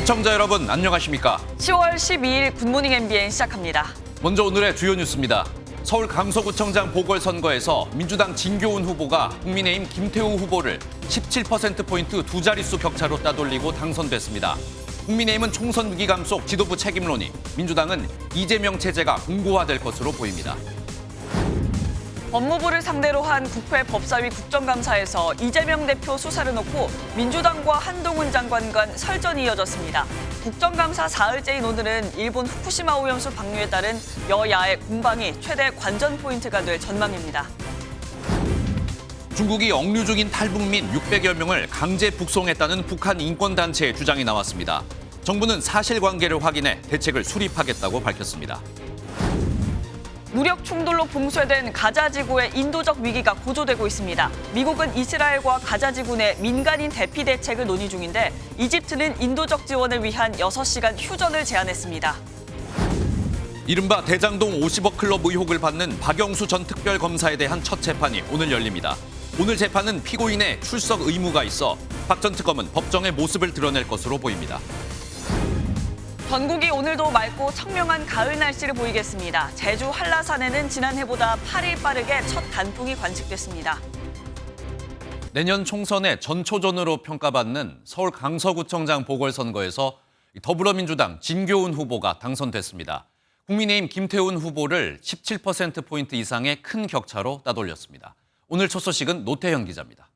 시청자 여러분 안녕하십니까? 10월 12일 굿모닝 MBN 시작합니다. 먼저 오늘의 주요 뉴스입니다. 서울 강서구청장 보궐선거에서 민주당 진교훈 후보가 국민의힘 김태우 후보를 17%포인트 두 자릿수 격차로 따돌리고 당선됐습니다. 국민의힘은 총선 위기감 속 지도부 책임론이, 민주당은 이재명 체제가 공고화될 것으로 보입니다. 법무부를 상대로 한 국회 법사위 국정감사에서 이재명 대표 수사를 놓고 민주당과 한동훈 장관 간 설전이 이어졌습니다. 국정감사 사흘째인 오늘은 일본 후쿠시마 오염수 방류에 따른 여야의 공방이 최대 관전 포인트가 될 전망입니다. 중국이 억류 중인 탈북민 600여 명을 강제 북송했다는 북한 인권단체의 주장이 나왔습니다. 정부는 사실관계를 확인해 대책을 수립하겠다고 밝혔습니다. 무력 충돌로 봉쇄된 가자 지구의 인도적 위기가 고조되고 있습니다. 미국은 이스라엘과 가자 지구 내 민간인 대피 대책을 논의 중인데 이집트는 인도적 지원을 위한 6시간 휴전을 제안했습니다. 이른바 대장동 50억 클럽 의혹을 받는 박영수 전 특별검사에 대한 첫 재판이 오늘 열립니다. 오늘 재판은 피고인의 출석 의무가 있어 박 전 특검은 법정의 모습을 드러낼 것으로 보입니다. 전국이 오늘도 맑고 청명한 가을 날씨를 보이겠습니다. 제주 한라산에는 지난해보다 8일 빠르게 첫 단풍이 관측됐습니다. 내년 총선의 전초전으로 평가받는 서울 강서구청장 보궐선거에서 더불어민주당 진교훈 후보가 당선됐습니다. 국민의힘 김태훈 후보를 17%포인트 이상의 큰 격차로 따돌렸습니다. 오늘 첫 소식은 노태현 기자입니다.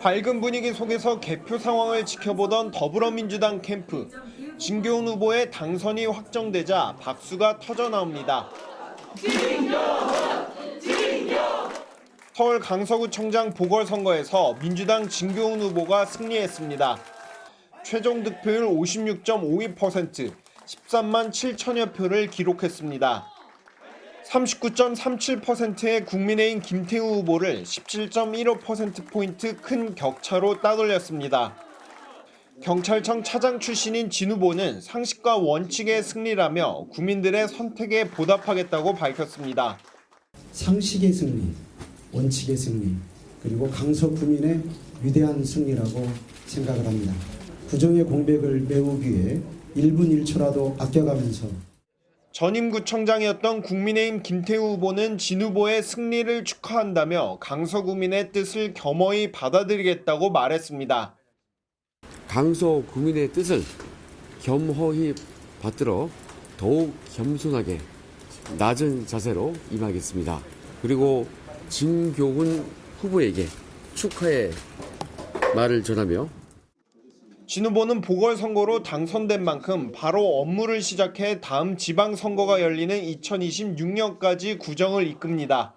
밝은 분위기 속에서 개표 상황을 지켜보던 더불어민주당 캠프. 진교훈 후보의 당선이 확정되자 박수가 터져나옵니다. 서울 강서구청장 보궐선거에서 민주당 진교훈 후보가 승리했습니다. 최종 득표율 56.52%, 13만 7천여 표를 기록했습니다. 39.37%의 국민의힘 김태우 후보를 17.15%포인트 큰 격차로 따돌렸습니다. 경찰청 차장 출신인 진 후보는 상식과 원칙의 승리라며 국민들의 선택에 보답하겠다고 밝혔습니다. 상식의 승리, 원칙의 승리, 그리고 강서 구민의 위대한 승리라고 생각을 합니다. 구정의 공백을 메우기 위해 1분 1초라도 아껴가면서 전임구청장이었던 국민의힘 김태우 후보는 진 후보의 승리를 축하한다며 강서구민의 뜻을 겸허히 받아들이겠다고 말했습니다. 강서구민의 뜻을 겸허히 받들어 더욱 겸손하게 낮은 자세로 임하겠습니다. 그리고 진교훈 후보에게 축하의 말을 전하며 진 후보는 보궐선거로 당선된 만큼 바로 업무를 시작해 다음 지방선거가 열리는 2026년까지 구정을 이끕니다.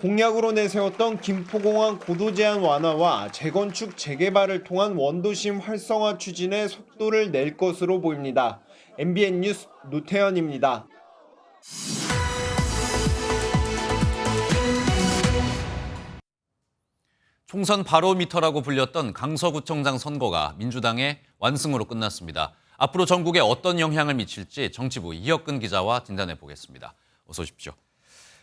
공약으로 내세웠던 김포공항 고도제한 완화와 재건축 재개발을 통한 원도심 활성화 추진에 속도를 낼 것으로 보입니다. MBN 뉴스 노태현입니다. 총선 바로미터라고 불렸던 강서구청장 선거가 민주당의 완승으로 끝났습니다. 앞으로 전국에 어떤 영향을 미칠지 정치부 이혁근 기자와 진단해 보겠습니다. 어서 오십시오.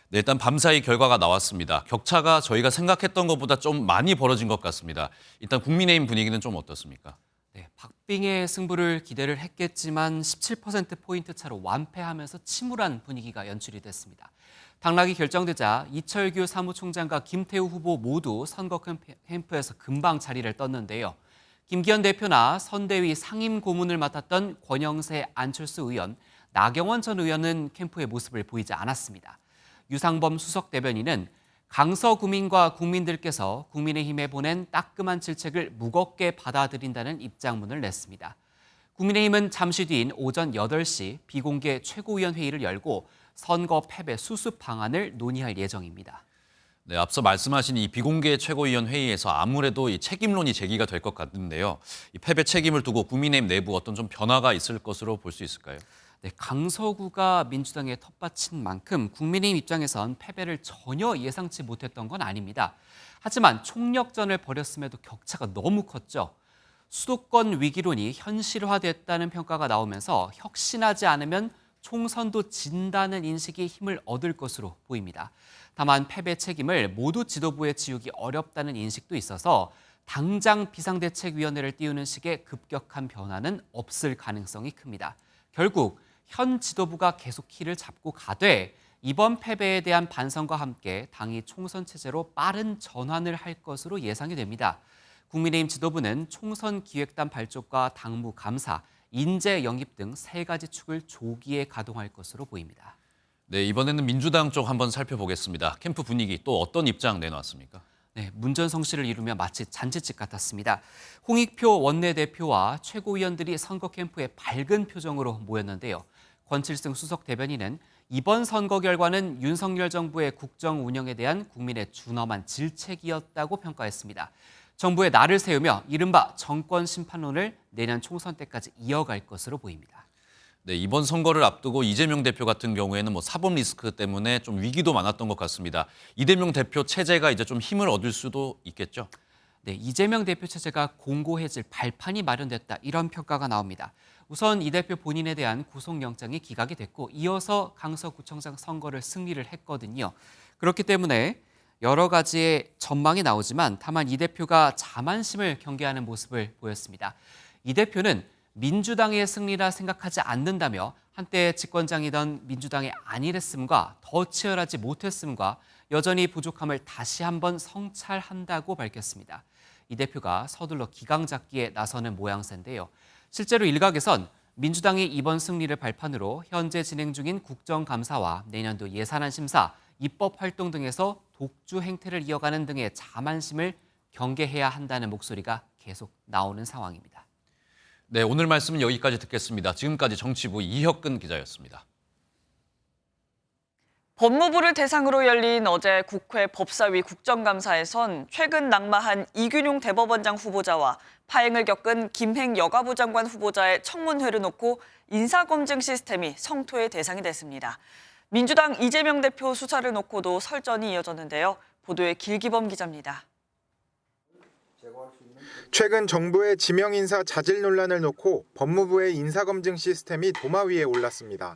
네, 일단 밤사이 결과가 나왔습니다. 격차가 저희가 생각했던 것보다 좀 많이 벌어진 것 같습니다. 일단 국민의힘 분위기는 좀 어떻습니까? 네, 박빙의 승부를 기대를 했겠지만 17%포인트 차로 완패하면서 침울한 분위기가 연출이 됐습니다. 당락이 결정되자 이철규 사무총장과 김태우 후보 모두 선거 캠프에서 금방 자리를 떴는데요. 김기현 대표나 선대위 상임 고문을 맡았던 권영세 안철수 의원, 나경원 전 의원은 캠프의 모습을 보이지 않았습니다. 유상범 수석 대변인은 강서구민과 국민들께서 국민의힘에 보낸 따끔한 질책을 무겁게 받아들인다는 입장문을 냈습니다. 국민의힘은 잠시 뒤인 오전 8시 비공개 최고위원 회의를 열고 선거 패배 수습 방안을 논의할 예정입니다. 네, 앞서 말씀하신 이 비공개 최고위원 회의에서 아무래도 이 책임론이 제기가 될 것 같은데요. 이 패배 책임을 두고 국민의힘 내부 어떤 좀 변화가 있을 것으로 볼 수 있을까요? 네, 강서구가 민주당의 텃밭인 만큼 국민의힘 입장에선 패배를 전혀 예상치 못했던 건 아닙니다. 하지만 총력전을 벌였음에도 격차가 너무 컸죠. 수도권 위기론이 현실화됐다는 평가가 나오면서 혁신하지 않으면 총선도 진다는 인식이 힘을 얻을 것으로 보입니다. 다만 패배 책임을 모두 지도부에 지우기 어렵다는 인식도 있어서 당장 비상대책위원회를 띄우는 식의 급격한 변화는 없을 가능성이 큽니다. 결국 현 지도부가 계속 키를 잡고 가되 이번 패배에 대한 반성과 함께 당이 총선 체제로 빠른 전환을 할 것으로 예상이 됩니다. 국민의힘 지도부는 총선 기획단 발족과 당무 감사, 인재 영입 등 3가지 축을 조기에 가동할 것으로 보입니다. 네, 이번에는 민주당 쪽 한번 살펴보겠습니다. 캠프 분위기 또 어떤 입장 내놓았습니까? 네, 문전성시를 이루며 마치 잔치집 같았습니다. 홍익표 원내대표와 최고위원들이 선거 캠프에 밝은 표정으로 모였는데요. 권칠승 수석 대변인은 이번 선거 결과는 윤석열 정부의 국정 운영에 대한 국민의 준엄한 질책이었다고 평가했습니다. 정부의 날을 세우며 이른바 정권 심판론을 내년 총선 때까지 이어갈 것으로 보입니다. 네, 이번 선거를 앞두고 이재명 대표 같은 경우에는 사법 리스크 때문에 좀 위기도 많았던 것 같습니다. 이재명 대표 체제가 이제 좀 힘을 얻을 수도 있겠죠? 네, 이재명 대표 체제가 공고해질 발판이 마련됐다, 이런 평가가 나옵니다. 우선 이 대표 본인에 대한 구속영장이 기각이 됐고 이어서 강서구청장 선거를 승리를 했거든요. 그렇기 때문에 여러 가지의 전망이 나오지만 다만 이 대표가 자만심을 경계하는 모습을 보였습니다. 이 대표는 민주당의 승리라 생각하지 않는다며 한때 집권장이던 민주당의 안일했음과 더 치열하지 못했음과 여전히 부족함을 다시 한번 성찰한다고 밝혔습니다. 이 대표가 서둘러 기강 잡기에 나서는 모양새인데요. 실제로 일각에선 민주당이 이번 승리를 발판으로 현재 진행 중인 국정감사와 내년도 예산안 심사, 입법 활동 등에서 독주 행태를 이어가는 등의 자만심을 경계해야 한다는 목소리가 계속 나오는 상황입니다. 네, 오늘 말씀은 여기까지 듣겠습니다. 지금까지 정치부 이혁근 기자였습니다. 법무부를 대상으로 열린 어제 국회 법사위 국정감사에선 최근 낙마한 이균용 대법원장 후보자와 파행을 겪은 김행 여가부 장관 후보자의 청문회를 놓고 인사검증 시스템이 성토의 대상이 됐습니다. 민주당 이재명 대표 수사를 놓고도 설전이 이어졌는데요. 보도에 길기범 기자입니다. 최근 정부의 지명 인사 자질 논란을 놓고 법무부의 인사검증 시스템이 도마 위에 올랐습니다.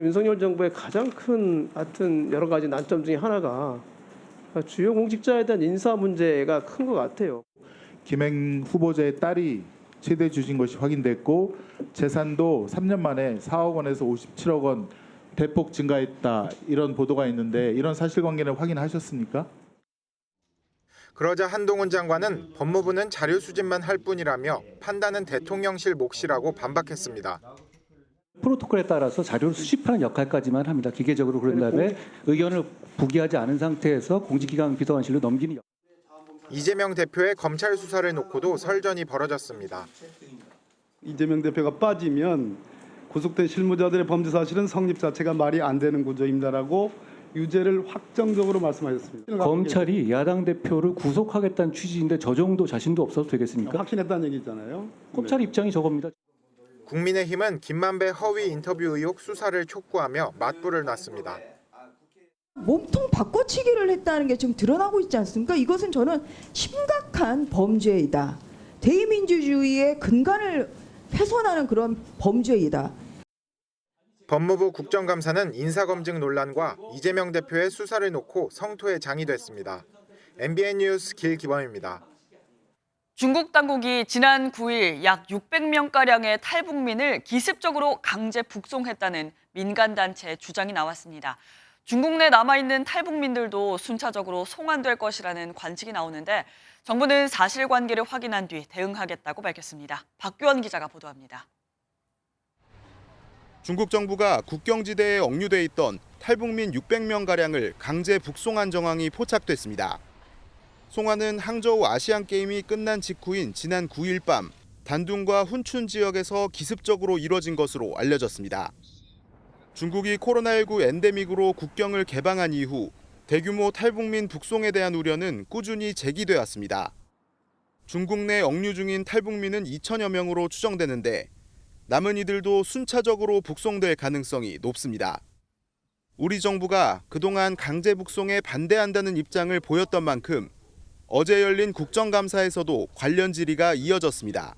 윤석열 정부의 가장 큰 하여튼 여러 가지 난점 중에 하나가 주요 공직자에 대한 인사 문제가 큰 것 같아요. 김행 후보자의 딸이 최대 주신 것이 확인됐고 재산도 3년 만에 4억 원에서 57억 원 대폭 증가했다, 이런 보도가 있는데 이런 사실관계를 확인하셨습니까? 그러자 한동훈 장관은 법무부는 자료 수집만 할 뿐이라며 판단은 대통령실 몫이라고 반박했습니다. 프로토콜에 따라서 자료를 수집하는 역할까지만 합니다. 기계적으로 그런 다음에 의견을 부기하지 않은 상태에서 공직기강 비서관실로 넘기는. 이재명 대표의 검찰 수사를 놓고도 설전이 벌어졌습니다. 이재명 대표가 빠지면 구속된 실무자들의 범죄 사실은 성립 자체가 말이 안 되는 구조입니다라고 유죄를 확정적으로 말씀하셨습니다. 검찰이 야당 대표를 구속하겠다는 취지인데 저 정도 자신도 없어도 되겠습니까? 확신했다는 얘기잖아요. 검찰 입장이 저겁니다. 국민의힘은 김만배 허위 인터뷰 의혹 수사를 촉구하며 맞불을 놨습니다. 몸통 바꿔치기를 했다는 게 지금 드러나고 있지 않습니까? 이것은 저는 심각한 범죄이다. 대의민주주의의 근간을 훼손하는 그런 범죄이다. 법무부 국정감사는 인사검증 논란과 이재명 대표의 수사를 놓고 성토의 장이 됐습니다. MBN 뉴스 길기범입니다. 중국 당국이 지난 9일 약 600명가량의 탈북민을 기습적으로 강제 북송했다는 민간단체의 주장이 나왔습니다. 중국 내 남아있는 탈북민들도 순차적으로 송환될 것이라는 관측이 나오는데 정부는 사실관계를 확인한 뒤 대응하겠다고 밝혔습니다. 박규원 기자가 보도합니다. 중국 정부가 국경지대에 억류돼 있던 탈북민 600명가량을 강제 북송한 정황이 포착됐습니다. 송환은 항저우 아시안게임이 끝난 직후인 지난 9일 밤 단둥과 훈춘 지역에서 기습적으로 이뤄진 것으로 알려졌습니다. 중국이 코로나19 엔데믹으로 국경을 개방한 이후 대규모 탈북민 북송에 대한 우려는 꾸준히 제기돼 왔습니다. 중국 내 억류 중인 탈북민은 2천여 명으로 추정되는데 남은 이들도 순차적으로 북송될 가능성이 높습니다. 우리 정부가 그동안 강제 북송에 반대한다는 입장을 보였던 만큼 어제 열린 국정감사에서도 관련 질의가 이어졌습니다.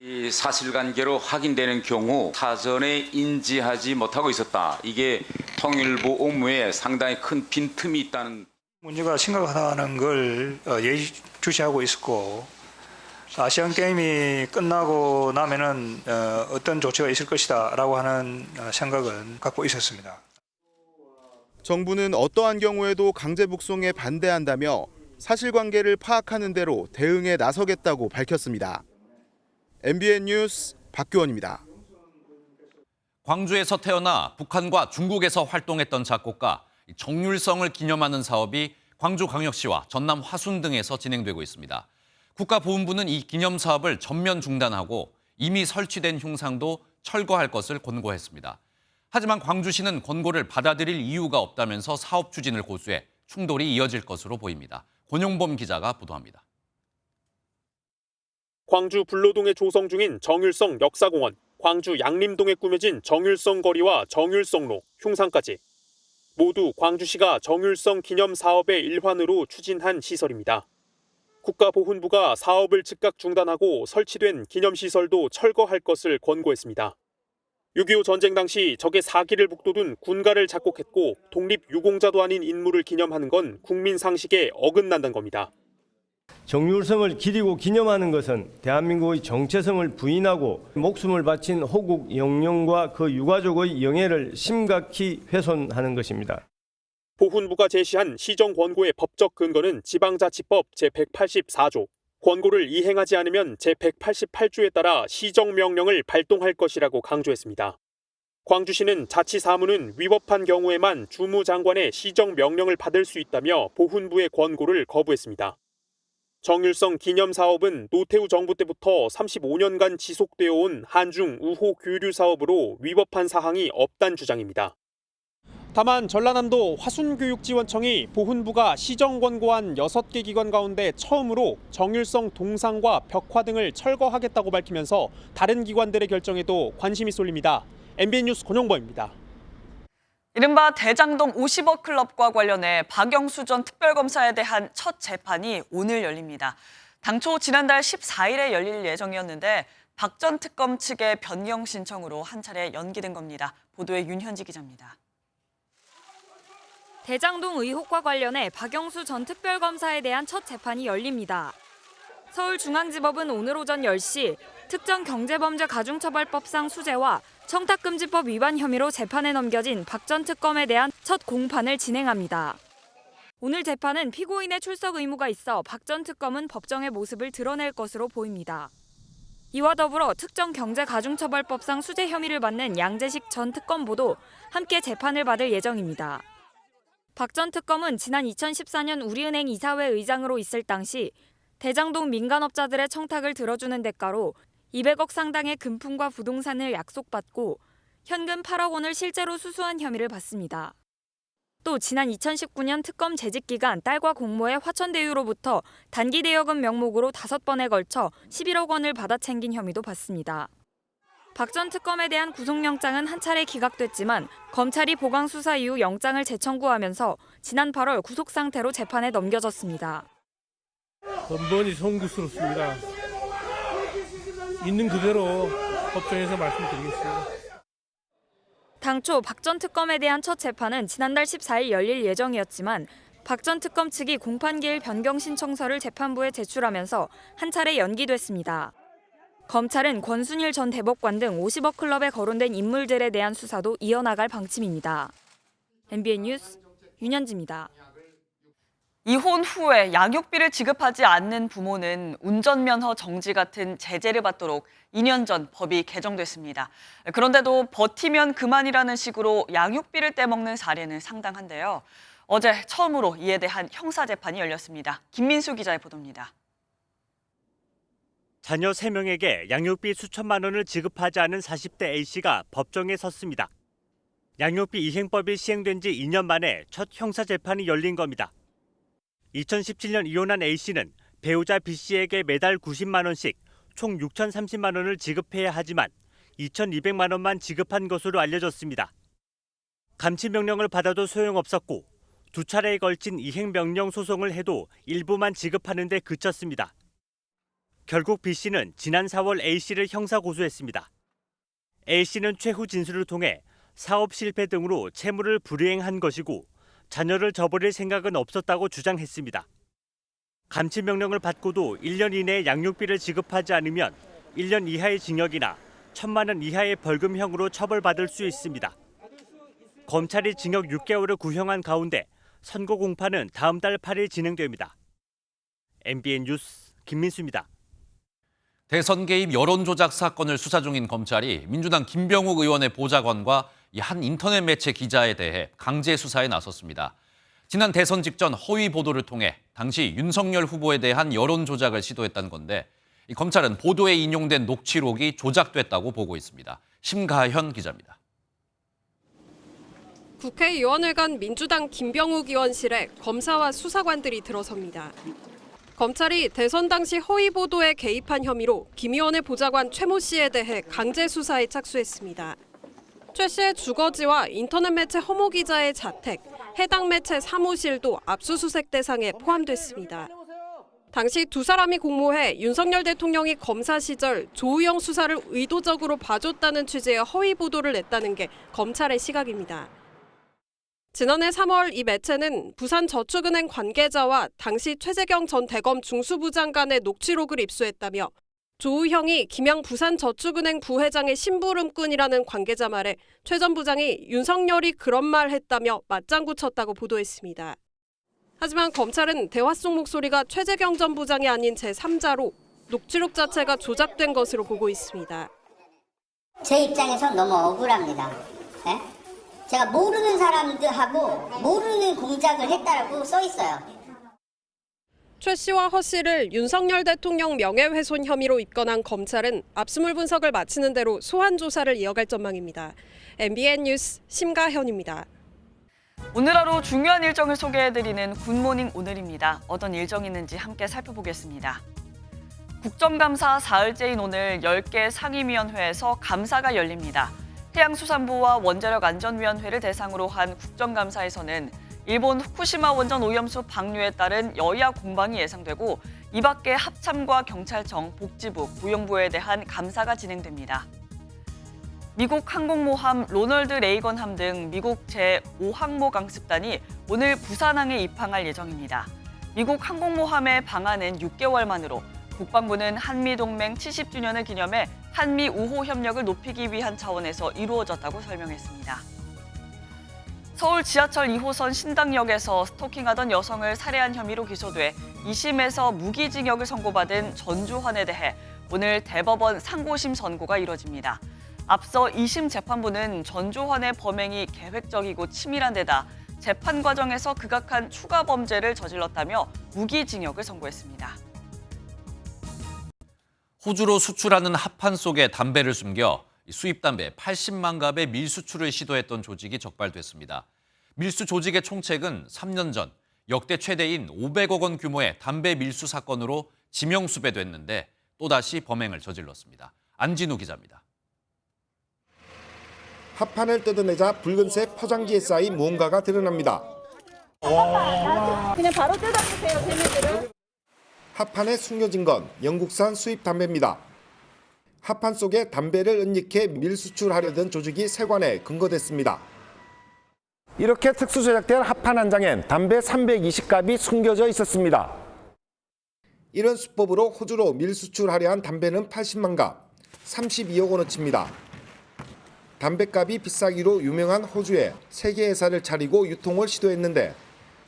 이 사실관계로 확인되는 경우 사전에 인지하지 못하고 있었다. 이게 통일부 업무에 상당히 큰 빈틈이 있다는. 문제가 심각하다는 걸 예의주시하고 있었고 아시안 게임이 끝나고 나면은 어떤 조치가 있을 것이다라고 하는 생각은 갖고 있었습니다. 정부는 어떠한 경우에도 강제 북송에 반대한다며 사실관계를 파악하는 대로 대응에 나서겠다고 밝혔습니다. MBN 뉴스 박규원입니다. 광주에서 태어나 북한과 중국에서 활동했던 작곡가 정율성을 기념하는 사업이 광주광역시와 전남 화순 등에서 진행되고 있습니다. 국가보훈부는 이 기념 사업을 전면 중단하고 이미 설치된 흉상도 철거할 것을 권고했습니다. 하지만 광주시는 권고를 받아들일 이유가 없다면서 사업 추진을 고수해 충돌이 이어질 것으로 보입니다. 권용범 기자가 보도합니다. 광주 불로동에 조성 중인 정율성 역사공원, 광주 양림동에 꾸며진 정율성 거리와 정율성로, 흉상까지 모두 광주시가 정율성 기념 사업의 일환으로 추진한 시설입니다. 국가보훈부가 사업을 즉각 중단하고 설치된 기념시설도 철거할 것을 권고했습니다. 6.25 전쟁 당시 적의 사기를 북돋운 군가를 작곡했고 독립유공자도 아닌 인물을 기념하는 건 국민 상식에 어긋난다는 겁니다. 정율성을 기리고 기념하는 것은 대한민국의 정체성을 부인하고 목숨을 바친 호국 영령과 그 유가족의 영예를 심각히 훼손하는 것입니다. 보훈부가 제시한 시정 권고의 법적 근거는 지방자치법 제184조. 권고를 이행하지 않으면 제188조에 따라 시정명령을 발동할 것이라고 강조했습니다. 광주시는 자치사무는 위법한 경우에만 주무장관의 시정명령을 받을 수 있다며 보훈부의 권고를 거부했습니다. 정율성 기념사업은 노태우 정부 때부터 35년간 지속되어 온 한중 우호 교류 사업으로 위법한 사항이 없다는 주장입니다. 다만 전라남도 화순교육지원청이 보훈부가 시정 권고한 6개 기관 가운데 처음으로 정율성 동상과 벽화 등을 철거하겠다고 밝히면서 다른 기관들의 결정에도 관심이 쏠립니다. MBN 뉴스 권용범입니다. 이른바 대장동 50억 클럽과 관련해 박영수 전 특별검사에 대한 첫 재판이 오늘 열립니다. 당초 지난달 14일에 열릴 예정이었는데 박 전 특검 측의 변경 신청으로 한 차례 연기된 겁니다. 보도에 윤현지 기자입니다. 대장동 의혹과 관련해 박영수 전 특별검사에 대한 첫 재판이 열립니다. 서울중앙지법은 오늘 오전 10시 특정경제범죄가중처벌법상 수재와 청탁금지법 위반 혐의로 재판에 넘겨진 박 전 특검에 대한 첫 공판을 진행합니다. 오늘 재판은 피고인의 출석 의무가 있어 박 전 특검은 법정의 모습을 드러낼 것으로 보입니다. 이와 더불어 특정경제가중처벌법상 수재 혐의를 받는 양재식 전 특검보도 함께 재판을 받을 예정입니다. 박 전 특검은 지난 2014년 우리은행 이사회 의장으로 있을 당시 대장동 민간업자들의 청탁을 들어주는 대가로 200억 상당의 금품과 부동산을 약속받고 현금 8억 원을 실제로 수수한 혐의를 받습니다. 또 지난 2019년 특검 재직 기간 딸과 공모해 화천대유로부터 단기대여금 명목으로 5번에 걸쳐 11억 원을 받아 챙긴 혐의도 받습니다. 박 전 특검에 대한 구속영장은 한 차례 기각됐지만 검찰이 보강 수사 이후 영장을 재청구하면서 지난 8월 구속 상태로 재판에 넘겨졌습니다. 번번이 송구스럽습니다. 있는 그대로 법정에서 말씀드리겠습니다. 당초 박 전 특검에 대한 첫 재판은 지난달 14일 열릴 예정이었지만 박 전 특검 측이 공판기일 변경 신청서를 재판부에 제출하면서 한 차례 연기됐습니다. 검찰은 권순일 전 대법관 등 50억 클럽에 거론된 인물들에 대한 수사도 이어나갈 방침입니다. MBN 뉴스 윤현지입니다. 이혼 후에 양육비를 지급하지 않는 부모는 운전면허 정지 같은 제재를 받도록 2년 전 법이 개정됐습니다. 그런데도 버티면 그만이라는 식으로 양육비를 떼먹는 사례는 상당한데요. 어제 처음으로 이에 대한 형사재판이 열렸습니다. 김민수 기자의 보도입니다. 자녀 3명에게 양육비 수천만 원을 지급하지 않은 40대 A씨가 법정에 섰습니다. 양육비 이행법이 시행된 지 2년 만에 첫 형사재판이 열린 겁니다. 2017년 이혼한 A씨는 배우자 B씨에게 매달 90만 원씩 총 6,030만 원을 지급해야 하지만 2,200만 원만 지급한 것으로 알려졌습니다. 감치명령을 받아도 소용없었고 2차례에 걸친 이행명령 소송을 해도 일부만 지급하는 데 그쳤습니다. 결국 B씨는 지난 4월 A씨를 형사고소했습니다. A씨는 최후 진술을 통해 사업 실패 등으로 채무를 불이행한 것이고 자녀를 저버릴 생각은 없었다고 주장했습니다. 감치 명령을 받고도 1년 이내에 양육비를 지급하지 않으면 1년 이하의 징역이나 1,000만 원 이하의 벌금형으로 처벌받을 수 있습니다. 검찰이 징역 6개월을 구형한 가운데 선고 공판은 다음 달 8일 진행됩니다. MBN 뉴스 김민수입니다. 대선 개입 여론 조작 사건을 수사 중인 검찰이 민주당 김병욱 의원의 보좌관과 한 인터넷 매체 기자에 대해 강제 수사에 나섰습니다. 지난 대선 직전 허위 보도를 통해 당시 윤석열 후보에 대한 여론 조작을 시도했다는 건데 검찰은 보도에 인용된 녹취록이 조작됐다고 보고 있습니다. 심가현 기자입니다. 국회의원회관 민주당 김병욱 의원실에 검사와 수사관들이 들어섭니다. 검찰이 대선 당시 허위 보도에 개입한 혐의로 김 의원의 보좌관 최모 씨에 대해 강제 수사에 착수했습니다. 최 씨의 주거지와 인터넷 매체 허모 기자의 자택, 해당 매체 사무실도 압수수색 대상에 포함됐습니다. 당시 두 사람이 공모해 윤석열 대통령이 검사 시절 조우영 수사를 의도적으로 봐줬다는 취지의 허위 보도를 냈다는 게 검찰의 시각입니다. 지난해 3월 이 매체는 부산저축은행 관계자와 당시 최재경 전 대검 중수부장 간의 녹취록을 입수했다며 조우형이 김양 부산저축은행 부회장의 심부름꾼이라는 관계자 말에 최 전 부장이 윤석열이 그런 말 했다며 맞장구 쳤다고 보도했습니다. 하지만 검찰은 대화 속 목소리가 최재경 전 부장이 아닌 제3자로 녹취록 자체가 조작된 것으로 보고 있습니다. 제 입장에서 너무 억울합니다. 네? 제가 모르는 사람들하고 모르는 공작을 했다라고 써 있어요. 최 씨와 허 씨를 윤석열 대통령 명예훼손 혐의로 입건한 검찰은 압수물 분석을 마치는 대로 소환 조사를 이어갈 전망입니다. MBN 뉴스 심가현입니다. 오늘 하루 중요한 일정을 소개해드리는 굿모닝 오늘입니다. 어떤 일정이 있는지 함께 살펴보겠습니다. 국정감사 사흘째인 오늘 10개 상임위원회에서 감사가 열립니다. 해양수산부와 원자력안전위원회를 대상으로 한 국정감사에서는 일본 후쿠시마 원전 오염수 방류에 따른 여야 공방이 예상되고 이 밖에 합참과 경찰청, 복지부, 고용부에 대한 감사가 진행됩니다. 미국 항공모함 로널드 레이건함 등 미국 제5항모 강습단이 오늘 부산항에 입항할 예정입니다. 미국 항공모함의 방한은 6개월 만으로 국방부는 한미동맹 70주년을 기념해 한미 우호 협력을 높이기 위한 차원에서 이루어졌다고 설명했습니다. 서울 지하철 2호선 신당역에서 스토킹하던 여성을 살해한 혐의로 기소돼 2심에서 무기징역을 선고받은 전주환에 대해 오늘 대법원 상고심 선고가 이뤄집니다. 앞서 2심 재판부는 전주환의 범행이 계획적이고 치밀한 데다 재판 과정에서 극악한 추가 범죄를 저질렀다며 무기징역을 선고했습니다. 호주로 수출하는 합판 속에 담배를 숨겨 수입 담배 80만 갑의 밀수출을 시도했던 조직이 적발됐습니다. 밀수 조직의 총책은 3년 전 역대 최대인 500억 원 규모의 담배 밀수 사건으로 지명수배됐는데 또다시 범행을 저질렀습니다. 안진우 기자입니다. 합판을 뜯어내자 붉은색 포장지에 쌓인 무언가가 드러납니다. 그냥 바로 뜯어주세요, 쟤네들은. 합판에 숨겨진 건 영국산 수입 담배입니다. 합판 속에 담배를 은닉해 밀수출하려던 조직이 세관에 근거됐습니다. 이렇게 특수 제작된 합판 한 장엔 담배 320갑이 숨겨져 있었습니다. 이런 수법으로 호주로 밀수출하려 한 담배는 80만 갑, 32억 원어치입니다. 담배값이 비싸기로 유명한 호주에 세계 회사를 차리고 유통을 시도했는데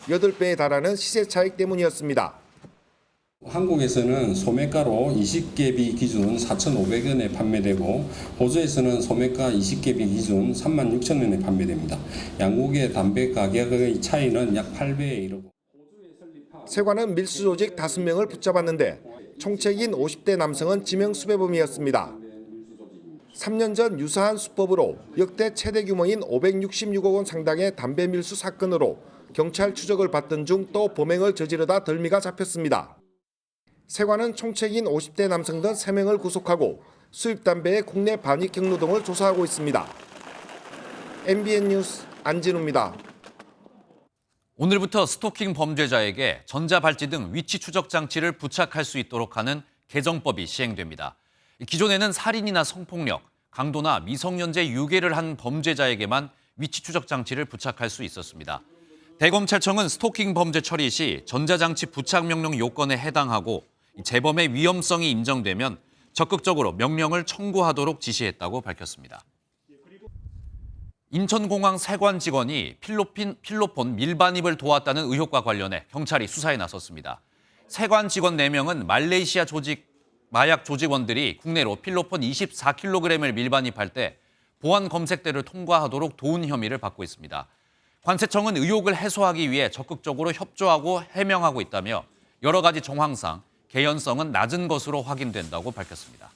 8배에 달하는 시세 차익 때문이었습니다. 한국에서는 소매가로 20개비 기준 4,500원에 판매되고 호주에서는 소매가 20개비 기준 36,000원에 판매됩니다. 양국의 담배 가격의 차이는 약 8배에 이르고. 세관은 밀수 조직 5명을 붙잡았는데 총책인 50대 남성은 지명 수배범이었습니다. 3년 전 유사한 수법으로 역대 최대 규모인 566억 원 상당의 담배 밀수 사건으로 경찰 추적을 받던 중 또 범행을 저지르다 덜미가 잡혔습니다. 세관은 총책인 50대 남성 등 3명을 구속하고 수입 담배의 국내 반입 경로 등을 조사하고 있습니다. MBN 뉴스 안진우입니다. 오늘부터 스토킹 범죄자에게 전자발찌 등 위치 추적 장치를 부착할 수 있도록 하는 개정법이 시행됩니다. 기존에는 살인이나 성폭력, 강도나 미성년자 유괴를 한 범죄자에게만 위치 추적 장치를 부착할 수 있었습니다. 대검찰청은 스토킹 범죄 처리 시 전자장치 부착 명령 요건에 해당하고 재범의 위험성이 인정되면 적극적으로 명령을 청구하도록 지시했다고 밝혔습니다. 인천공항 세관 직원이 필로폰 밀반입을 도왔다는 의혹과 관련해 경찰이 수사에 나섰습니다. 세관 직원 4명은 말레이시아 마약 조직원들이 국내로 필로폰 24kg을 밀반입할 때 보안 검색대를 통과하도록 도운 혐의를 받고 있습니다. 관세청은 의혹을 해소하기 위해 적극적으로 협조하고 해명하고 있다며 여러 가지 정황상 개연성은 낮은 것으로 확인된다고 밝혔습니다.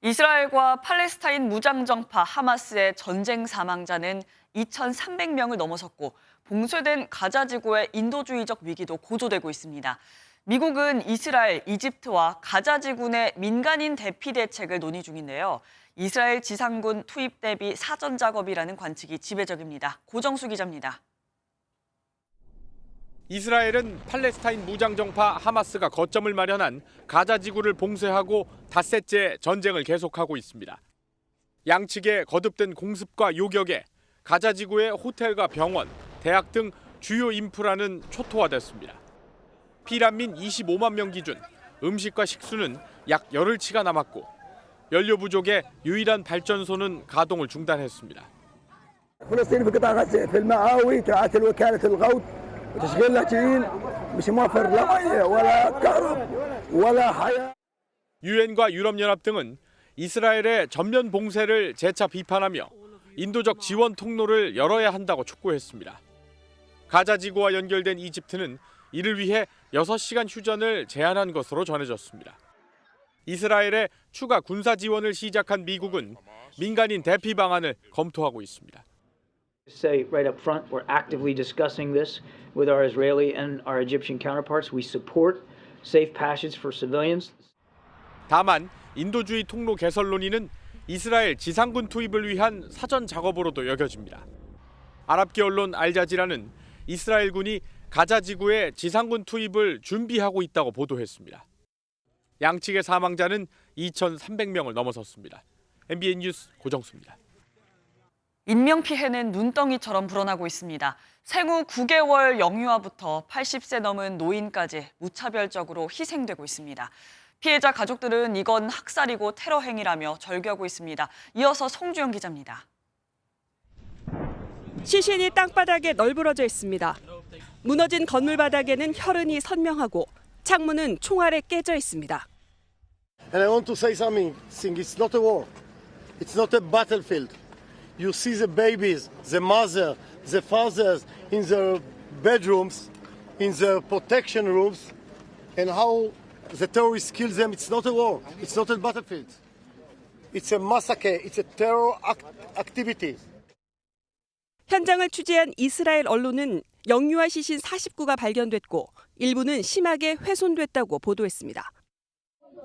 이스라엘과 팔레스타인 무장정파 하마스의 전쟁 사망자는 2,300명을 넘어섰고 봉쇄된 가자 지구의 인도주의적 위기도 고조되고 있습니다. 미국은 이스라엘, 이집트와 가자 지구 내 민간인 대피 대책을 논의 중인데요. 이스라엘 지상군 투입 대비 사전 작업이라는 관측이 지배적입니다. 고정수 기자입니다. 이스라엘은 팔레스타인 무장정파 하마스가 거점을 마련한 가자 지구를 봉쇄하고 닷새째 전쟁을 계속하고 있습니다. 양측의 거듭된 공습과 요격에 가자 지구의 호텔과 병원, 대학 등 주요 인프라는 초토화됐습니다. 피난민 25만 명 기준 음식과 식수는 약 열흘치가 남았고 연료 부족에 유일한 발전소는 가동을 중단했습니다. 유엔과 유럽연합 등은 이스라엘의 전면 봉쇄를 재차 비판하며 인도적 지원 통로를 열어야 한다고 촉구했습니다. 가자 지구와 연결된 이집트는 이를 위해 6시간 휴전을 제안한 것으로 전해졌습니다. 이스라엘의 추가 군사 지원을 시작한 미국은 민간인 대피 방안을 검토하고 있습니다. Say right up front, we're actively discussing this with our Israeli and our Egyptian counterparts. We support safe passage for civilians. 다만 인도주의 통로 개설 논의는 이스라엘 지상군 투입을 위한 사전 작업으로도 여겨집니다. 아랍계 언론 알자지라는 이스라엘군이 가자 지구에 지상군 투입을 준비하고 있다고 보도했습니다. 양측의 사망자는 2,300명을 넘어섰습니다. MBN 뉴스 고정수입니다. 인명피해는 눈덩이처럼 불어나고 있습니다. 생후 9개월 영유아부터 80세 넘은 노인까지 무차별적으로 희생되고 있습니다. 피해자 가족들은 이건 학살이고 테러 행위라며 절규하고 있습니다. 이어서 송주영 기자입니다. 시신이 땅바닥에 널브러져 있습니다. 무너진 건물 바닥에는 혈흔이 선명하고 창문은 총알에 깨져 있습니다. And I want to say something. It's not a war. It's not a battlefield. You see the babies, the mother, the fathers in their bedrooms, in their protection rooms, and how the terrorists kill them. It's not a war. It's not a battlefield. It's a massacre. It's a terror activity. 현장을 취재한 이스라엘 언론은 영유아 시신 49가 발견됐고 일부는 심하게 훼손됐다고 보도했습니다.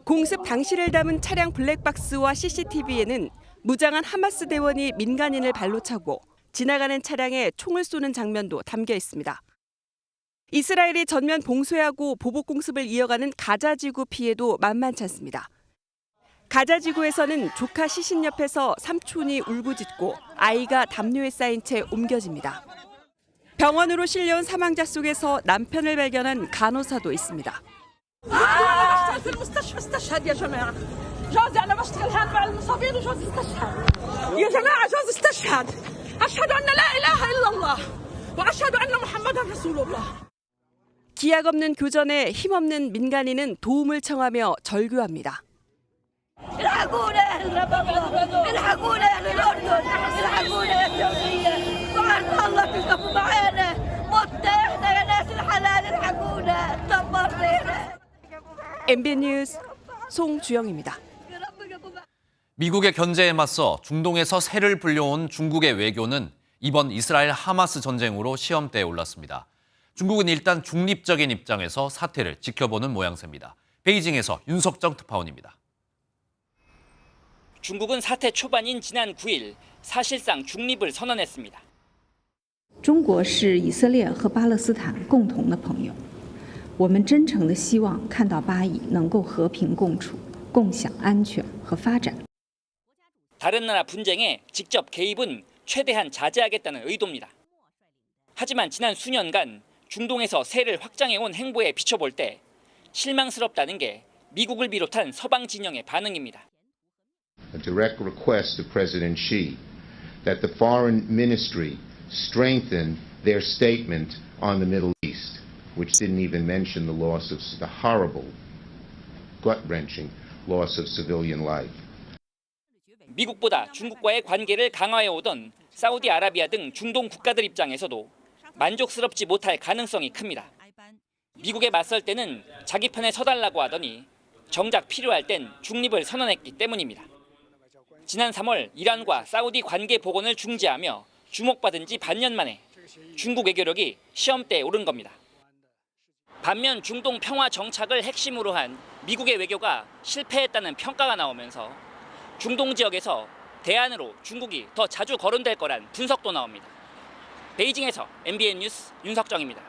공습 당시를 담은 차량 블랙박스와 CCTV에는 무장한 하마스 대원이 민간인을 발로 차고 지나가는 차량에 총을 쏘는 장면도 담겨 있습니다. 이스라엘이 전면 봉쇄하고 보복 공습을 이어가는 가자 지구 피해도 만만치 않습니다. 가자 지구에서는 조카 시신 옆에서 삼촌이 울부짖고 아이가 담요에 쌓인 채 옮겨집니다. 병원으로 실려온 사망자 속에서 남편을 발견한 간호사도 있습니다. 기약 없는 교전에 힘없는 민간인은 도움을 청하며 절규합니다. MBN 뉴스 송주영입니다. 미국의 견제에 맞서 중동에서 세를 불려온 중국의 외교는 이번 이스라엘 하마스 전쟁으로 시험대에 올랐습니다. 중국은 일단 중립적인 입장에서 사태를 지켜보는 모양새입니다. 베이징에서 윤석정 특파원입니다. 중국은 사태 초반인 지난 9일 사실상 중립을 선언했습니다. 中国是以色列和巴勒斯坦共同的朋友，我们真诚的希望看到巴以能够和平共处，共享安全和发展。 다른 나라 분쟁에 직접 개입은 최대한 자제하겠다는 의도입니다. 하지만 지난 수년간 중동에서 세를 확장해온 행보에 비춰볼 때 실망스럽다는 게 미국을 비롯한 서방 진영의 반응입니다. A direct request to President Xi that the foreign ministry strengthen their statement on the Middle East, which didn't even mention the loss of the horrible, gut-wrenching loss of civilian life. 미국보다 중국과의 관계를 강화해오던 사우디아라비아 등 중동 국가들 입장에서도 만족스럽지 못할 가능성이 큽니다. 미국에 맞설 때는 자기 편에 서달라고 하더니 정작 필요할 땐 중립을 선언했기 때문입니다. 지난 3월 이란과 사우디 관계 복원을 중지하며 주목받은 지 반년 만에 중국 외교력이 시험대에 오른 겁니다. 반면 중동 평화 정착을 핵심으로 한 미국의 외교가 실패했다는 평가가 나오면서 중동 지역에서 대안으로 중국이 더 자주 거론될 거란 분석도 나옵니다. 베이징에서 MBN 뉴스 윤석정입니다.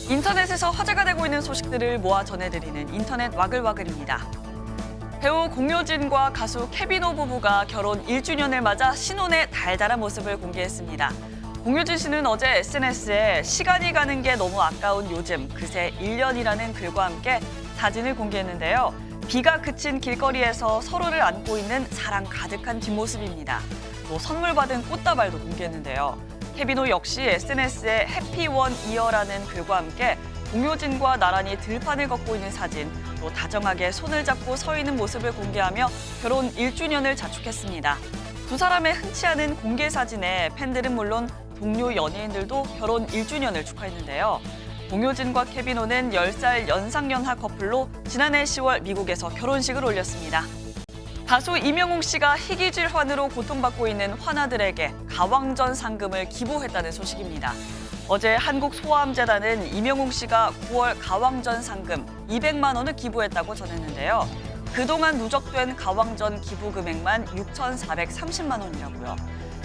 인터넷에서 화제가 되고 있는 소식들을 모아 전해드리는 인터넷 와글와글입니다. 배우 공효진과 가수 케비노 부부가 결혼 1주년을 맞아 신혼의 달달한 모습을 공개했습니다. 공효진 씨는 어제 SNS에 시간이 가는 게 너무 아까운 요즘, 그새 1년이라는 글과 함께 사진을 공개했는데요. 비가 그친 길거리에서 서로를 안고 있는 사랑 가득한 뒷모습입니다. 또 선물 받은 꽃다발도 공개했는데요. 케비노 역시 SNS에 해피 원 이어라는 글과 함께 공효진과 나란히 들판을 걷고 있는 사진, 또 다정하게 손을 잡고 서 있는 모습을 공개하며 결혼 1주년을 자축했습니다. 두 사람의 흔치 않은 공개 사진에 팬들은 물론 동료 연예인들도 결혼 1주년을 축하했는데요. 공효진과 케비노는 10살 연상연하 커플로 지난해 10월 미국에서 결혼식을 올렸습니다. 가수 이명웅 씨가 희귀 질환으로 고통받고 있는 환아들에게 가왕전 상금을 기부했다는 소식입니다. 어제 한국소아암재단은 이명웅 씨가 9월 가왕전 상금 200만 원을 기부했다고 전했는데요. 그동안 누적된 가왕전 기부 금액만 6,430만 원이라고요.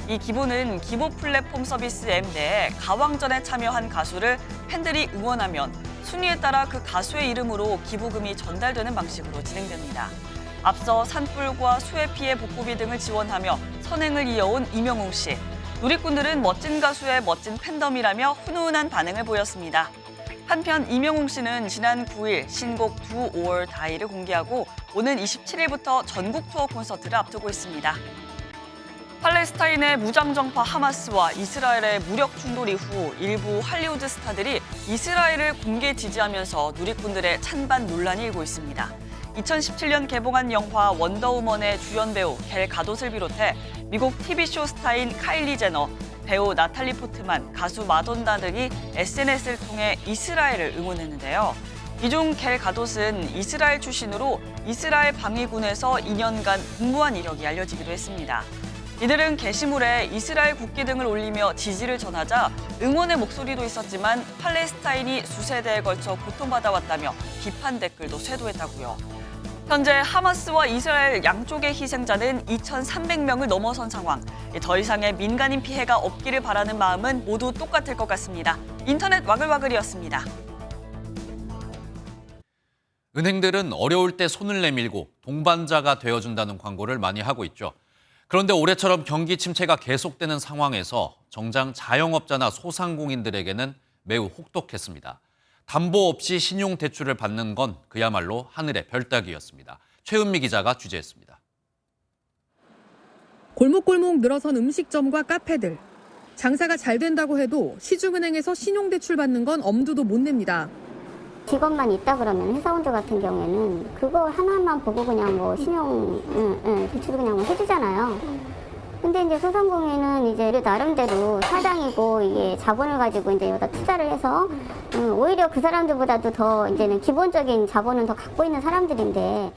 이 기부는 기부 플랫폼 서비스 앱 내에 가왕전에 참여한 가수를 팬들이 응원하면 순위에 따라 그 가수의 이름으로 기부금이 전달되는 방식으로 진행됩니다. 앞서 산불과 수해 피해 복구비 등을 지원하며 선행을 이어온 이명웅 씨. 누리꾼들은 멋진 가수의 멋진 팬덤이라며 훈훈한 반응을 보였습니다. 한편 이명웅 씨는 지난 9일 신곡 Do or Die를 공개하고 오는 27일부터 전국 투어 콘서트를 앞두고 있습니다. 팔레스타인의 무장정파 하마스와 이스라엘의 무력 충돌 이후 일부 할리우드 스타들이 이스라엘을 공개 지지하면서 누리꾼들의 찬반 논란이 일고 있습니다. 2017년 개봉한 영화 원더우먼의 주연 배우 겔 가돛을 비롯해 미국 TV쇼 스타인 카일리 제너, 배우 나탈리 포트만, 가수 마돈나 등이 SNS를 통해 이스라엘을 응원했는데요. 이 중 겔 가돛은 이스라엘 출신으로 이스라엘 방위군에서 2년간 근무한 이력이 알려지기도 했습니다. 이들은 게시물에 이스라엘 국기 등을 올리며 지지를 전하자 응원의 목소리도 있었지만 팔레스타인이 수세대에 걸쳐 고통받아왔다며 비판 댓글도 쇄도했다고요. 현재 하마스와 이스라엘 양쪽의 희생자는 2,300명을 넘어선 상황. 더 이상의 민간인 피해가 없기를 바라는 마음은 모두 똑같을 것 같습니다. 인터넷 와글와글이었습니다. 은행들은 어려울 때 손을 내밀고 동반자가 되어준다는 광고를 많이 하고 있죠. 그런데 올해처럼 경기 침체가 계속되는 상황에서 정작 자영업자나 소상공인들에게는 매우 혹독했습니다. 담보 없이 신용대출을 받는 건 그야말로 하늘의 별 따기였습니다. 최은미 기자가 취재했습니다. 골목골목 늘어선 음식점과 카페들. 장사가 잘 된다고 해도 시중은행에서 신용대출 받는 건 엄두도 못 냅니다. 직업만 있다 그러면 회사원들 같은 경우에는 그거 하나만 보고 그냥 뭐 신용 대출을 그냥 해주잖아요. 근데 이제 소상공인은 이제 나름대로 사장이고 이게 자본을 가지고 이제 여기다 투자를 해서 오히려 그 사람들보다도 더 이제는 기본적인 자본은 더 갖고 있는 사람들인데.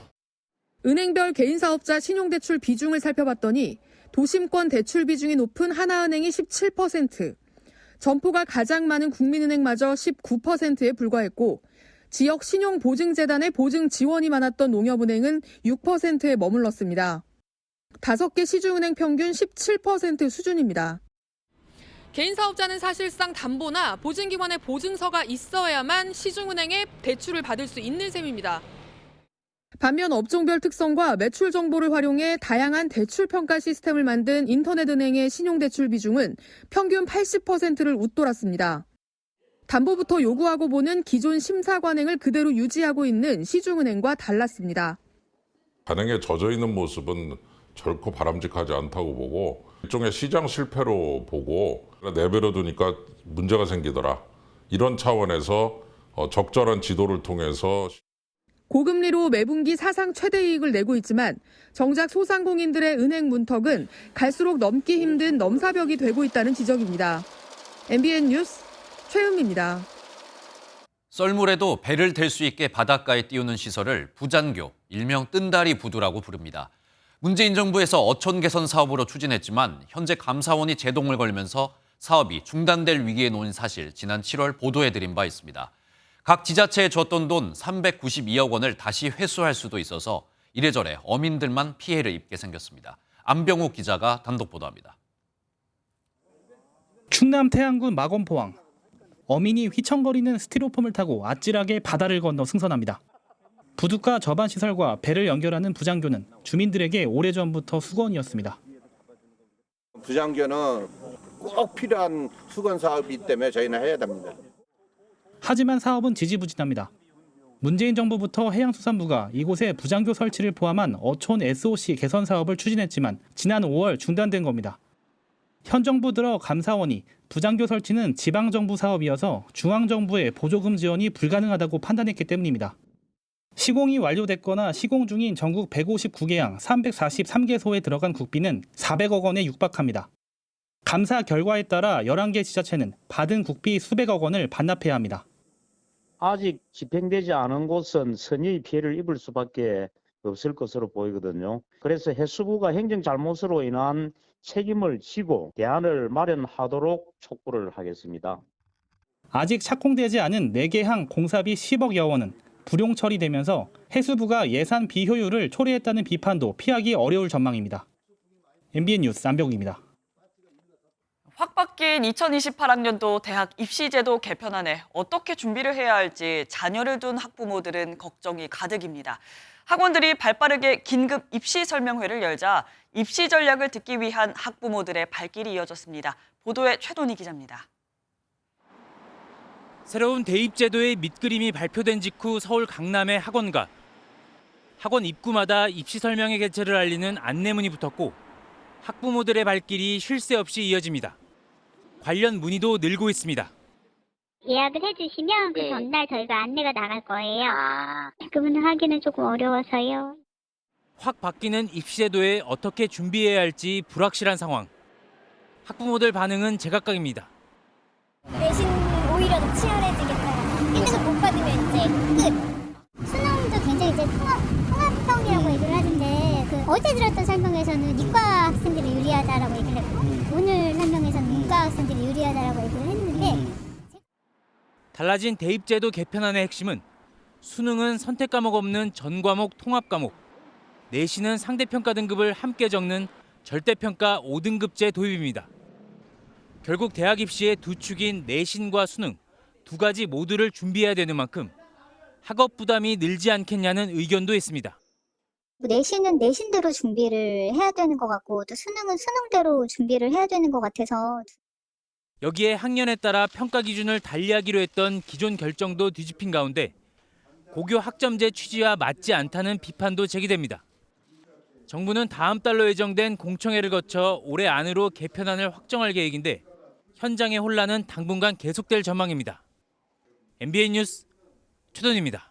은행별 개인사업자 신용대출 비중을 살펴봤더니 도심권 대출 비중이 높은 하나은행이 17%, 점포가 가장 많은 국민은행마저 19%에 불과했고 지역 신용보증재단의 보증 지원이 많았던 농협은행은 6%에 머물렀습니다. 5개 시중은행 평균 17% 수준입니다. 개인사업자는 사실상 담보나 보증기관의 보증서가 있어야만 시중은행에 대출을 받을 수 있는 셈입니다. 반면 업종별 특성과 매출 정보를 활용해 다양한 대출 평가 시스템을 만든 인터넷은행의 신용대출 비중은 평균 80%를 웃돌았습니다. 담보부터 요구하고 보는 기존 심사 관행을 그대로 유지하고 있는 시중은행과 달랐습니다. 관행에 젖어 있는 모습은 결코 바람직하지 않다고 보고 일종의 시장 실패로 보고 내버려 두니까 문제가 생기더라. 이런 차원에서 적절한 지도를 통해서 고금리로 매분기 사상 최대 이익을 내고 있지만 정작 소상공인들의 은행 문턱은 갈수록 넘기 힘든 넘사벽이 되고 있다는 지적입니다. MBN 뉴스 최은미입니다. 썰물에도 배를 댈 수 있게 바닷가에 띄우는 시설을 부잔교, 일명 뜬다리 부두라고 부릅니다. 문재인 정부에서 어촌 개선 사업으로 추진했지만 현재 감사원이 제동을 걸면서 사업이 중단될 위기에 놓인 사실 지난 7월 보도해드린 바 있습니다. 각 지자체에 줬던 돈 392억 원을 다시 회수할 수도 있어서 이래저래 어민들만 피해를 입게 생겼습니다. 안병욱 기자가 단독 보도합니다. 충남 태안군 마건포항. 어민이 휘청거리는 스티로폼을 타고 아찔하게 바다를 건너 승선합니다. 부둣가 저반 시설과 배를 연결하는 부장교는 주민들에게 오래전부터 수건이었습니다. 부장교는 꼭 필요한 수건 사업이기 때문에 저희는 해야 됩니다. 하지만 사업은 지지부진합니다. 문재인 정부부터 해양수산부가 이곳에 부장교 설치를 포함한 어촌 SOC 개선 사업을 추진했지만 지난 5월 중단된 겁니다. 현 정부 들어 감사원이 부장교 설치는 지방정부 사업이어서 중앙정부의 보조금 지원이 불가능하다고 판단했기 때문입니다. 시공이 완료됐거나 시공 중인 전국 159개항 343개소에 들어간 국비는 400억 원에 육박합니다. 감사 결과에 따라 11개 지자체는 받은 국비 수백억 원을 반납해야 합니다. 아직 집행되지 않은 곳은 선의의 피해를 입을 수밖에 없을 것으로 보이거든요. 그래서 해수부가 행정 잘못으로 인한 책임을 지고 대안을 마련하도록 촉구를 하겠습니다. 아직 착공되지 않은 4개 항 공사비 10억여 원은 불용 처리되면서 해수부가 예산 비효율을 초래했다는 비판도 피하기 어려울 전망입니다. MBN 뉴스 안병욱입니다. 확 바뀐 2028학년도 대학 입시제도 개편안에 어떻게 준비를 해야 할지 자녀를 둔 학부모들은 걱정이 가득입니다. 학원들이 발빠르게 긴급 입시 설명회를 열자 입시 전략을 듣기 위한 학부모들의 발길이 이어졌습니다. 보도에 최돈희 기자입니다. 새로운 대입제도의 밑그림이 발표된 직후 서울 강남의 학원가. 학원 입구마다 입시 설명회 개최를 알리는 안내문이 붙었고 학부모들의 발길이 쉴 새 없이 이어집니다. 관련 문의도 늘고 있습니다. 예약을 해주시면 그 전날 저희가 안내가 나갈 거예요. 그 부분 하기는 조금 어려워서요. 확 바뀌는 입시제도에 어떻게 준비해야 할지 불확실한 상황. 학부모들 반응은 제각각입니다. 내신 오히려 더 치열해지겠어요. 1등급 못 받으면 이제 끝. 수능도 굉장히 이제 통합형이라고 얘기를 하는데 어제 들었던 설명에서는 이과 학생들이 유리하다라고 얘기를 했고 오늘 설명에서는 문과 학생들이 유리하다라고 얘기를 했는데 달라진 대입제도 개편안의 핵심은 수능은 선택 과목 없는 전 과목 통합 과목, 내신은 상대평가 등급을 함께 적는 절대평가 5등급제 도입입니다. 결국 대학 입시의 두 축인 내신과 수능 두 가지 모두를 준비해야 되는 만큼 학업 부담이 늘지 않겠냐는 의견도 있습니다. 내신은 내신대로 준비를 해야 되는 것 같고 또 수능은 수능대로 준비를 해야 되는 것 같아서 여기에 학년에 따라 평가 기준을 달리하기로 했던 기존 결정도 뒤집힌 가운데 고교 학점제 취지와 맞지 않다는 비판도 제기됩니다. 정부는 다음 달로 예정된 공청회를 거쳐 올해 안으로 개편안을 확정할 계획인데 현장의 혼란은 당분간 계속될 전망입니다. MBN 뉴스 최돈입니다.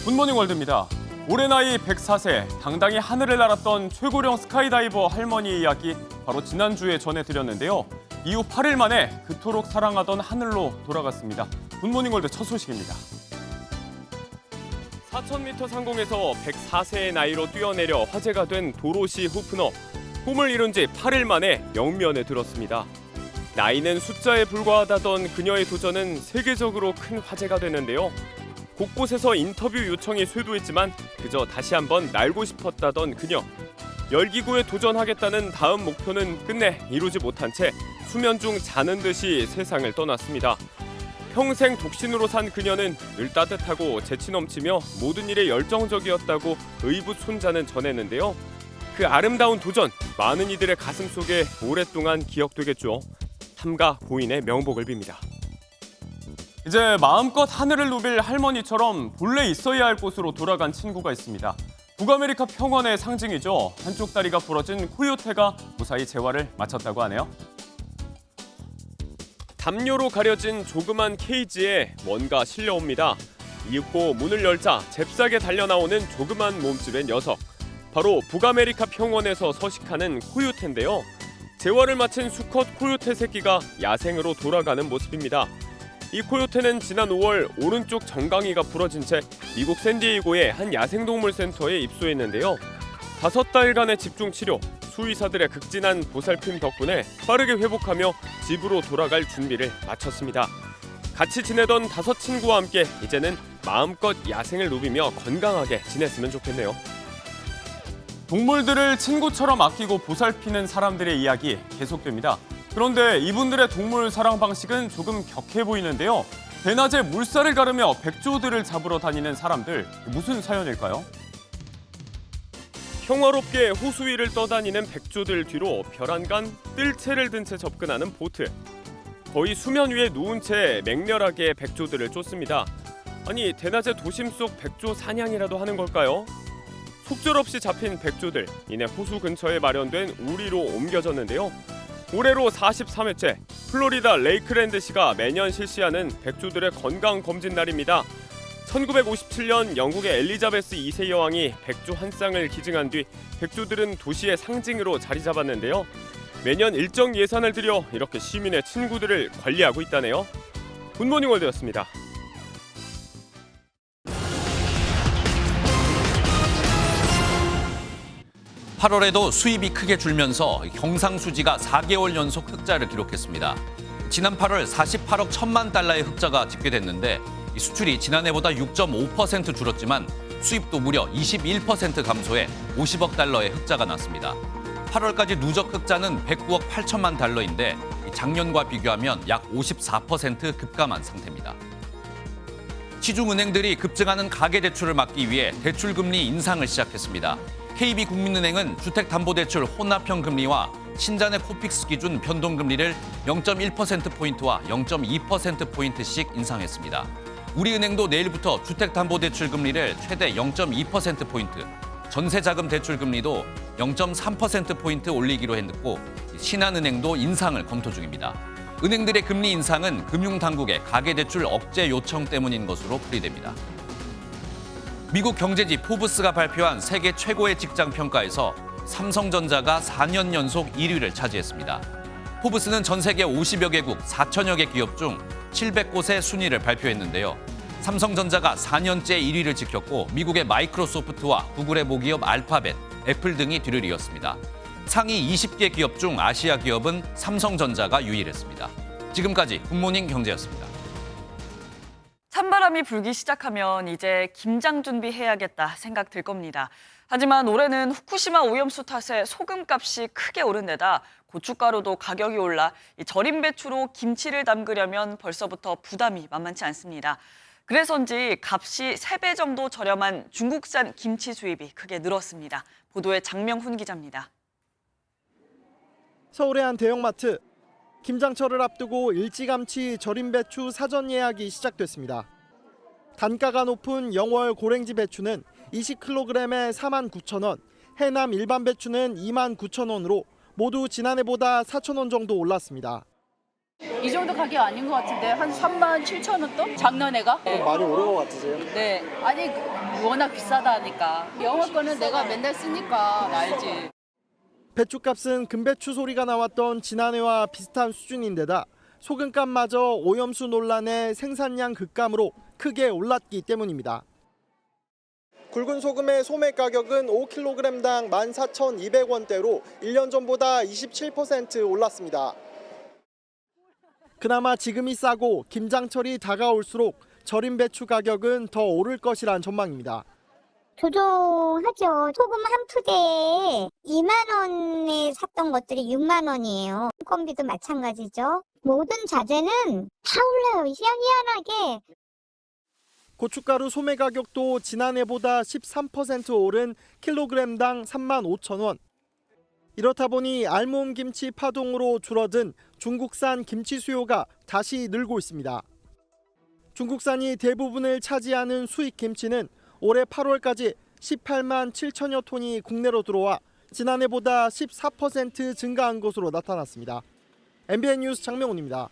굿모닝 월드입니다. 올해 나이 104세, 당당히 하늘을 날았던 최고령 스카이다이버 할머니 이야기 바로 지난주에 전해드렸는데요. 이후 8일 만에 그토록 사랑하던 하늘로 돌아갔습니다. 굿모닝 월드 첫 소식입니다. 4,000m 상공에서 104세의 나이로 뛰어내려 화제가 된 도로시 호프너. 꿈을 이룬 지 8일 만에 영면에 들었습니다. 나이는 숫자에 불과하다던 그녀의 도전은 세계적으로 큰 화제가 되는데요. 곳곳에서 인터뷰 요청이 쇄도했지만 그저 다시 한번 날고 싶었다던 그녀. 열기구에 도전하겠다는 다음 목표는 끝내 이루지 못한 채 수면 중 자는 듯이 세상을 떠났습니다. 평생 독신으로 산 그녀는 늘 따뜻하고 재치 넘치며 모든 일에 열정적이었다고 의붓 손자는 전했는데요. 그 아름다운 도전, 많은 이들의 가슴 속에 오랫동안 기억되겠죠. 삼가 고인의 명복을 빕니다. 이제 마음껏 하늘을 누빌 할머니처럼 본래 있어야 할 곳으로 돌아간 친구가 있습니다. 북아메리카 평원의 상징이죠. 한쪽 다리가 부러진 코요테가 무사히 재활을 마쳤다고 하네요. 담요로 가려진 조그만 케이지에 뭔가 실려옵니다. 이윽고 문을 열자 잽싸게 달려나오는 조그만 몸집의 녀석. 바로 북아메리카 평원에서 서식하는 코요테인데요. 재활을 마친 수컷 코요테 새끼가 야생으로 돌아가는 모습입니다. 이 코요테는 지난 5월 오른쪽 정강이가 부러진 채 미국 샌디에이고의 한 야생동물센터에 입소했는데요. 5달간의 집중 치료, 수의사들의 극진한 보살핌 덕분에 빠르게 회복하며 집으로 돌아갈 준비를 마쳤습니다. 같이 지내던 5 친구와 함께 이제는 마음껏 야생을 누비며 건강하게 지냈으면 좋겠네요. 동물들을 친구처럼 아끼고 보살피는 사람들의 이야기 계속됩니다. 그런데 이분들의 동물 사랑 방식은 조금 격해 보이는데요. 대낮에 물살을 가르며 백조들을 잡으러 다니는 사람들, 무슨 사연일까요? 평화롭게 호수 위를 떠다니는 백조들 뒤로 벼란간 뜰채를 든 채 접근하는 보트. 거의 수면 위에 누운 채 맹렬하게 백조들을 쫓습니다. 아니, 대낮에 도심 속 백조 사냥이라도 하는 걸까요? 속절없이 잡힌 백조들, 이내 호수 근처에 마련된 우리로 옮겨졌는데요. 올해로 43회째 플로리다 레이크랜드시가 매년 실시하는 백조들의 건강 검진 날입니다. 1957년 영국의 엘리자베스 2세 여왕이 백조 한 쌍을 기증한 뒤 백조들은 도시의 상징으로 자리 잡았는데요. 매년 일정 예산을 들여 이렇게 시민의 친구들을 관리하고 있다네요. 굿모닝 월드였습니다. 8월에도 수입이 크게 줄면서 경상수지가 4개월 연속 흑자를 기록했습니다. 지난 8월 48억 1천만 달러의 흑자가 집계됐는데 수출이 지난해보다 6.5% 줄었지만 수입도 무려 21% 감소해 50억 달러의 흑자가 났습니다. 8월까지 누적 흑자는 109억 8천만 달러인데 작년과 비교하면 약 54% 급감한 상태입니다. 시중은행들이 급증하는 가계대출을 막기 위해 대출금리 인상을 시작했습니다. KB국민은행은 주택담보대출 혼합형 금리와 신잔의 코픽스 기준 변동금리를 0.1%포인트와 0.2%포인트씩 인상했습니다. 우리은행도 내일부터 주택담보대출 금리를 최대 0.2%포인트, 전세자금 대출 금리도 0.3%포인트 올리기로 했고 신한은행도 인상을 검토 중입니다. 은행들의 금리 인상은 금융당국의 가계대출 억제 요청 때문인 것으로 풀이됩니다. 미국 경제지 포브스가 발표한 세계 최고의 직장 평가에서 삼성전자가 4년 연속 1위를 차지했습니다. 포브스는 전 세계 50여 개국 4천여 개 기업 중 700곳의 순위를 발표했는데요. 삼성전자가 4년째 1위를 지켰고 미국의 마이크로소프트와 구글의 모기업 알파벳, 애플 등이 뒤를 이었습니다. 상위 20개 기업 중 아시아 기업은 삼성전자가 유일했습니다. 지금까지 굿모닝 경제였습니다. 찬바람이 불기 시작하면 이제 김장 준비해야겠다 생각 들 겁니다. 하지만 올해는 후쿠시마 오염수 탓에 소금값이 크게 오른 데다 고춧가루도 가격이 올라 절임 배추로 김치를 담그려면 벌써부터 부담이 만만치 않습니다. 그래서인지 값이 3배 정도 저렴한 중국산 김치 수입이 크게 늘었습니다. 보도에 장명훈 기자입니다. 서울의 한 대형마트. 김장철을 앞두고 일찌감치 절임 배추 사전 예약이 시작됐습니다. 단가가 높은 영월 고랭지 배추는 20kg에 49,000원, 해남 일반 배추는 29,000원으로 모두 지난해보다 4,000원 정도 올랐습니다. 이 정도 가격 아닌 것 같은데 한 37,000원 또? 작년에가? 많이 오른 것 같으세요? 네. 아니 워낙 비싸다니까. 영월 거는 내가 맨날 쓰니까 알지. 배추값은 금배추 소리가 나왔던 지난해와 비슷한 수준인데다 소금값마저 오염수 논란의 생산량 급감으로 크게 올랐기 때문입니다. 굵은 소금의 소매 가격은 5kg당 14,200원대로 1년 전보다 27% 올랐습니다. 그나마 지금이 싸고 김장철이 다가올수록 절임 배추 가격은 더 오를 것이란 전망입니다. 조종하죠. 소금 한 푸대에 2만 원에 샀던 것들이 6만 원이에요. 인건비도 마찬가지죠. 모든 자재는 다 올라요. 희한하게. 고춧가루 소매 가격도 지난해보다 13% 오른 킬로그램당 35,000원. 이렇다 보니 알몸 김치 파동으로 줄어든 중국산 김치 수요가 다시 늘고 있습니다. 중국산이 대부분을 차지하는 수입 김치는 올해 8월까지 18만 7천여 톤이 국내로 들어와 지난해보다 14% 증가한 것으로 나타났습니다. MBN 뉴스 장명훈입니다.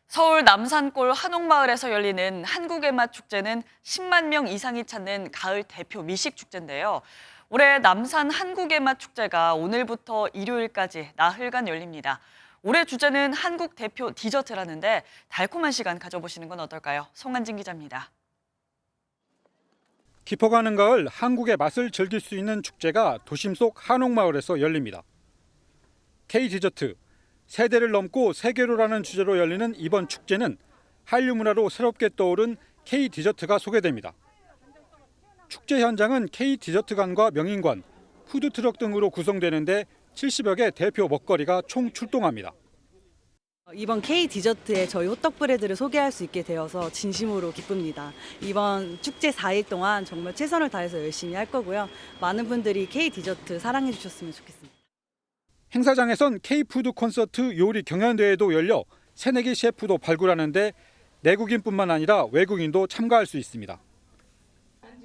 서울 남산골 한옥마을에서 열리는 한국의 맛 축제는 10만 명 이상이 찾는 가을 대표 미식 축제인데요. 올해 남산 한국의 맛 축제가 오늘부터 일요일까지 나흘간 열립니다. 올해 주제는 한국 대표 디저트라는데 달콤한 시간 가져보시는 건 어떨까요? 송한진 기자입니다. 깊어가는 가을 한국의 맛을 즐길 수 있는 축제가 도심 속 한옥마을에서 열립니다. K-디저트, 세대를 넘고 세계로라는 주제로 열리는 이번 축제는 한류 문화로 새롭게 떠오른 K-디저트가 소개됩니다. 축제 현장은 K-디저트관과 명인관, 푸드트럭 등으로 구성되는데 70여 개 대표 먹거리가 총 출동합니다. 이번 K-디저트에 저희 호떡 브레드를 소개할 수 있게 되어서 진심으로 기쁩니다. 이번 축제 4일 동안 정말 최선을 다해서 열심히 할 거고요. 많은 분들이 K-디저트 사랑해 주셨으면 좋겠습니다. 행사장에선 K-푸드 콘서트 요리 경연대회도 열려 새내기 셰프도 발굴하는데 내국인뿐만 아니라 외국인도 참가할 수 있습니다.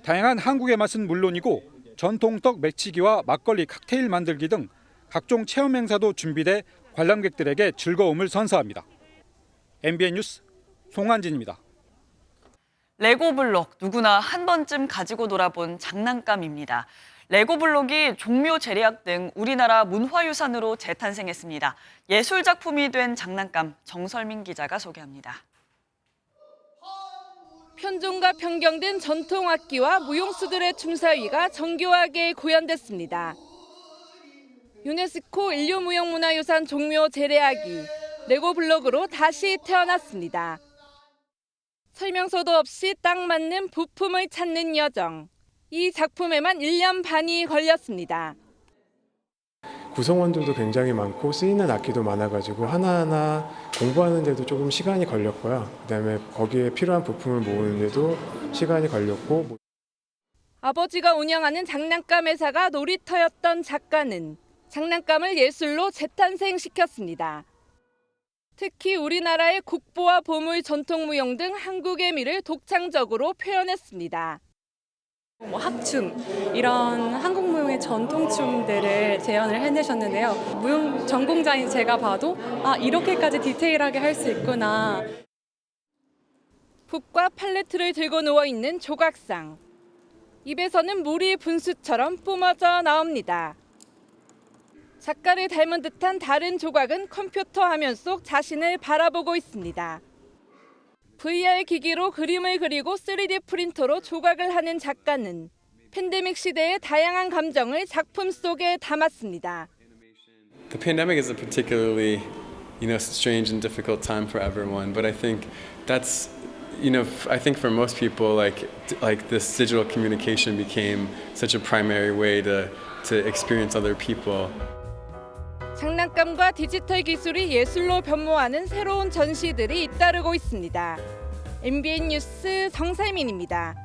다양한 한국의 맛은 물론이고 전통떡 매치기와 막걸리 칵테일 만들기 등 각종 체험 행사도 준비돼 관람객들에게 즐거움을 선사합니다. MBN 뉴스 송한진입니다. 레고블록, 누구나 한 번쯤 가지고 놀아본 장난감입니다. 레고블록이 종묘 제리학 등 우리나라 문화유산으로 재탄생했습니다. 예술작품이 된 장난감, 정설민 기자가 소개합니다. 편종과 변경된 전통 악기와 무용수들의 춤사위가 정교하게 구현됐습니다. 유네스코 인류무형문화유산 종묘 제례악이 레고블록으로 다시 태어났습니다. 설명서도 없이 딱 맞는 부품을 찾는 여정. 이 작품에만 1년 반이 걸렸습니다. 구성원들도 굉장히 많고 쓰이는 악기도 많아가지고 하나하나 공부하는 데도 조금 시간이 걸렸고요. 그다음에 거기에 필요한 부품을 모으는 데도 시간이 걸렸고. 아버지가 운영하는 장난감 회사가 놀이터였던 작가는 장난감을 예술로 재탄생시켰습니다. 특히 우리나라의 국보와 보물, 전통무용 등 한국의 미를 독창적으로 표현했습니다. 학춤, 이런 한국 무용의 전통춤들을 재현을 해내셨는데요. 무용 전공자인 제가 봐도 이렇게까지 디테일하게 할 수 있구나. 붓과 팔레트를 들고 누워있는 조각상. 입에서는 물이 분수처럼 뿜어져 나옵니다. 작가를 닮은 듯한 다른 조각은 컴퓨터 화면 속 자신을 바라보고 있습니다. VR 기기로 그림을 그리고 3D 프린터로 조각을 하는 작가는 팬데믹 시대의 다양한 감정을 작품 속에 담았습니다. The pandemic is a particularly, strange and difficult time for everyone, but I think that's, I think for most people, like this digital communication became such a primary way to experience other people. 장난감과 디지털 기술이 예술로 변모하는 새로운 전시들이 잇따르고 있습니다. MBN 뉴스 정세민입니다.